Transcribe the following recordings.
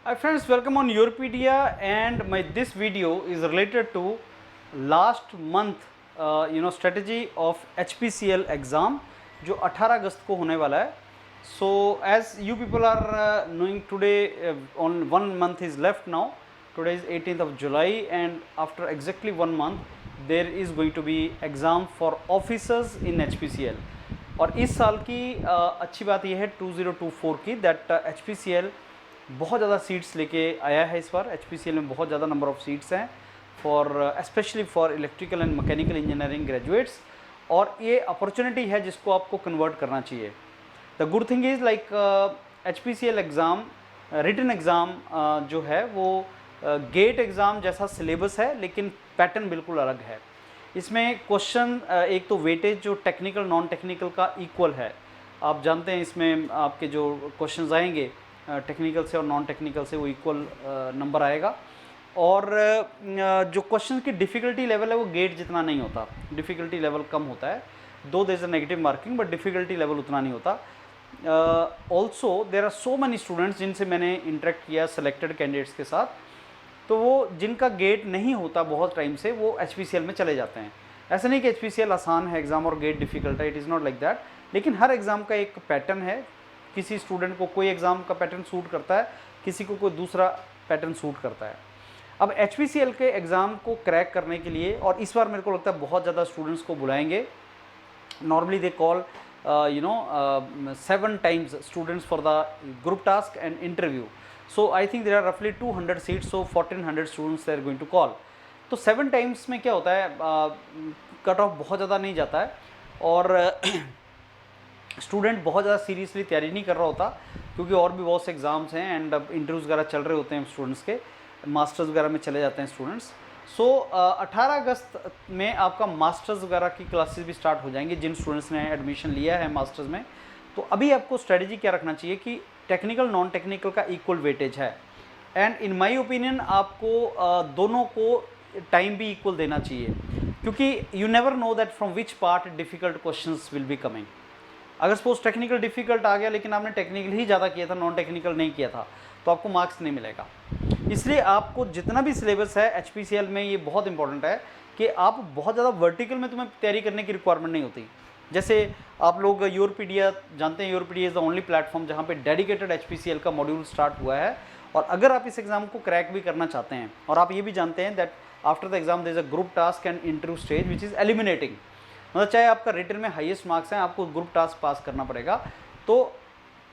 Hi friends, welcome on Europedia, and this video is related to last month strategy of HPCL exam जो 18 अगस्त को होने वाला है. So as you people are knowing today, on 1 month is left now. Today is 18th of July, and after exactly 1 month there is going to be exam for officers in HPCL. और इस साल की अच्छी बात यह है 2024 की that HPCL बहुत ज़्यादा सीट्स लेके आया है. इस बार HPCL में बहुत ज़्यादा नंबर ऑफ़ सीट्स हैं for specially for electrical and mechanical engineering graduates, और ये अपॉर्चुनिटी है जिसको आपको कन्वर्ट करना चाहिए. The good thing is like HPCL exam written exam जो है वो गेट एग्ज़ाम जैसा सिलेबस है, लेकिन पैटर्न बिल्कुल अलग है. इसमें क्वेश्चन एक तो वेटेज जो टेक्निकल नॉन टेक्निकल का इक्वल है. आप जानते हैं इसमें आपके जो क्वेश्चंस आएंगे टेक्निकल से और नॉन टेक्निकल से वो इक्वल नंबर आएगा. और जो क्वेश्चन की डिफ़िकल्टी लेवल है वो गेट जितना नहीं होता, डिफ़िकल्टी लेवल कम होता है. Though there is a negative marking but difficulty level उतना नहीं होता. Also there are so many students जिनसे मैंने इंटरेक्ट किया सेलेक्टेड कैंडिडेट्स के साथ, तो वो जिनका गेट नहीं होता बहुत टाइम से वो HPCL में चले जाते हैं. ऐसा नहीं कि HPCL आसान है एग्ज़ाम और गेट डिफ़िकल्ट है, it is not like that. लेकिन हर एग्ज़ाम का एक पैटर्न है. किसी स्टूडेंट को कोई एग्ज़ाम का पैटर्न सूट करता है, किसी को कोई दूसरा पैटर्न सूट करता है. अब HPCL के एग्ज़ाम को क्रैक करने के लिए, और इस बार मेरे को लगता है बहुत ज़्यादा स्टूडेंट्स को बुलाएंगे. Normally they call 7 times students for the group task and interview. So I think there are roughly 200 seats, so 1400 students they are going to call. तो 7 times में क्या होता है, कट ऑफ बहुत ज़्यादा नहीं जाता है और स्टूडेंट बहुत ज़्यादा सीरियसली तैयारी नहीं कर रहा होता, क्योंकि और भी बहुत से एग्ज़ाम्स हैं एंड अब इंटरव्यूज़ वगैरह चल रहे होते हैं स्टूडेंट्स के, मास्टर्स वगैरह में चले जाते हैं स्टूडेंट्स. सो 18 अगस्त में आपका मास्टर्स वगैरह की क्लासेस भी स्टार्ट हो जाएंगी जिन स्टूडेंट्स ने एडमिशन लिया है मास्टर्स में. तो अभी आपको स्ट्रेटजी क्या रखना चाहिए कि टेक्निकल नॉन टेक्निकल का इक्वल वेटेज है, एंड इन माय ओपिनियन आपको दोनों को टाइम भी इक्वल देना चाहिए, क्योंकि you never know that from which part difficult questions will be coming. अगर सपोज टेक्निकल डिफ़िकल्ट आ गया लेकिन आपने टेक्निकल ही ज़्यादा किया था, नॉन टेक्निकल नहीं किया था, तो आपको मार्क्स नहीं मिलेगा. इसलिए आपको जितना भी सिलेबस है HPCL में, ये बहुत इंपॉर्टेंट है कि आप बहुत ज़्यादा वर्टिकल में तुम्हें तैयारी करने की रिक्वायरमेंट नहीं होती. जैसे आप लोग यूरोपीडिया जानते हैं, यूरोपीडिया इज़ द ओनली प्लेटफॉर्म जहाँ पे डेडिकेटेड HPCL का मॉड्यूल स्टार्ट हुआ है. और अगर आप इस एग्ज़ाम को क्रैक भी करना चाहते हैं, और आप ये भी जानते हैं that after the exam there is a group task and interview stage which is eliminating, मतलब चाहे आपका रिटन में हाईएस्ट मार्क्स हैं, आपको ग्रुप टास्क पास करना पड़ेगा. तो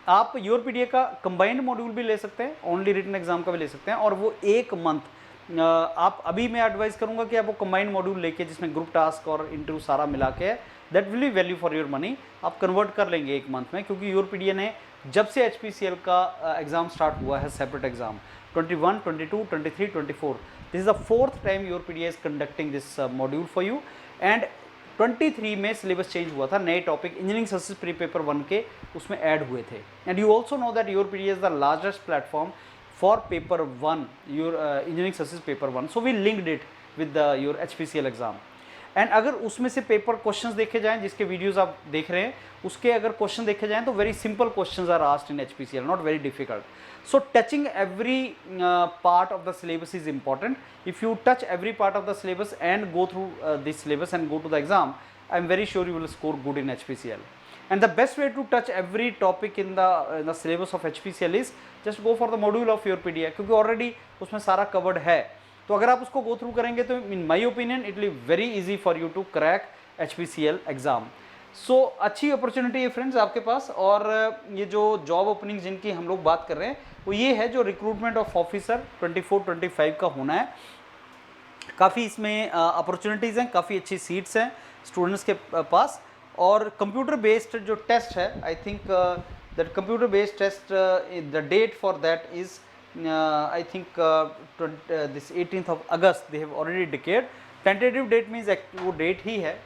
आप यूरोपीडिया का कंबाइंड मॉड्यूल भी ले सकते हैं, ओनली रिटन एग्जाम का भी ले सकते हैं, और वो 1 मंथ आप अभी मैं एडवाइस करूंगा कि आप वो कंबाइंड मॉड्यूल लेके जिसमें ग्रुप टास्क और इंटरव्यू सारा मिला के, that will be value for your money, आप कन्वर्ट कर लेंगे 1 मंथ में. क्योंकि यूरोपीडिया ने जब से HPCL का एग्ज़ाम स्टार्ट हुआ है separate exam 21, 22, 23, 24, this is the 4th time Europedia is conducting this module for you. And 23 में सिलेबस चेंज हुआ था, नए topic engineering services pre paper 1 के उसमें ऐड हुए थे. And you also know that Europedia is the largest platform for paper 1, your engineering services paper 1. So we linked it with your HPCL exam. And अगर उसमें से paper questions देखे जाएं, जिसके वीडियोस आप देख रहे हैं उसके अगर क्वेश्चन देखे जाएं, तो very simple questions are asked in HPCL, not very difficult. So touching every part of the syllabus is important. If you touch every part of the syllabus and go through this syllabus and go to the exam, I am very sure you will score good in HPCL. And the best way to touch every topic in the syllabus of HPCL is just go for the module of your PDF, क्योंकि already उसमें सारा covered है. तो अगर आप उसको go through करेंगे तो in my opinion it will be very easy for you to crack HPCL exam. सो अच्छी अपॉर्चुनिटी है फ्रेंड्स आपके पास. और ये जो जॉब ओपनिंग जिनकी हम लोग बात कर रहे हैं वो ये है जो रिक्रूटमेंट ऑफ ऑफिसर 24-25 का होना है. काफ़ी इसमें अपॉर्चुनिटीज़ हैं, काफ़ी अच्छी सीट्स हैं स्टूडेंट्स के पास. और कंप्यूटर बेस्ड जो टेस्ट है, I think that computer based test the date for that is I think this 18th of August they have already declared. Tentative date means वो डेट ही है,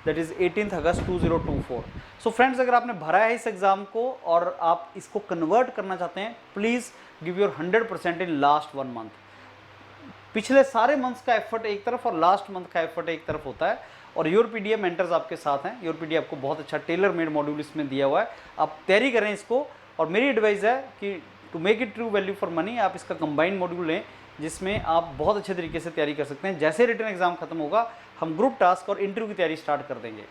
that is 18th August 2024. So friends, अगर आपने भरा है इस exam को और आप इसको कन्वर्ट करना चाहते हैं, please give your 100% in last 1 month. पिछले सारे मंथ्स का एफर्ट एक तरफ और लास्ट मंथ का एफर्ट एक तरफ होता है. और यूरोपीडिया मेंटर्स आपके साथ हैं. यूरोपीडिया आपको बहुत अच्छा टेलर मेड मॉड्यूल इसमें दिया हुआ है, आप तैयारी करें इसको. और मेरी एडवाइस है कि to make it true value for money आप इसका कंबाइंड मॉड्यूल लें, जिसमें आप बहुत अच्छे तरीके से तैयारी कर सकते हैं। जैसे रिटन एग्जाम खत्म होगा हम ग्रुप टास्क और इंटरव्यू की तैयारी स्टार्ट कर देंगे।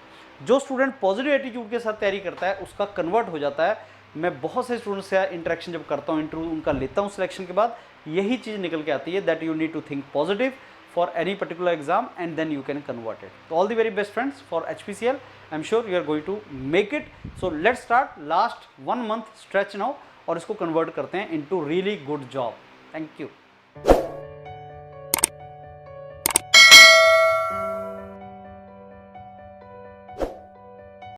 जो स्टूडेंट पॉजिटिव एटीट्यूड के साथ तैयारी करता है उसका कन्वर्ट हो जाता है। मैं बहुत से स्टूडेंट्स से इंटरेक्शन जब करता हूँ, इंटरव्यू उनका लेता हूँ सिलेक्शन के बाद, यही चीज़ निकल के आती है that you need to think positive for any particular exam and then you can convert it. So all the very best friends for HPCL. I'm sure you are going to make it. So let's start last 1 month stretch now और इसको convert करते हैं into really good job. Thank you.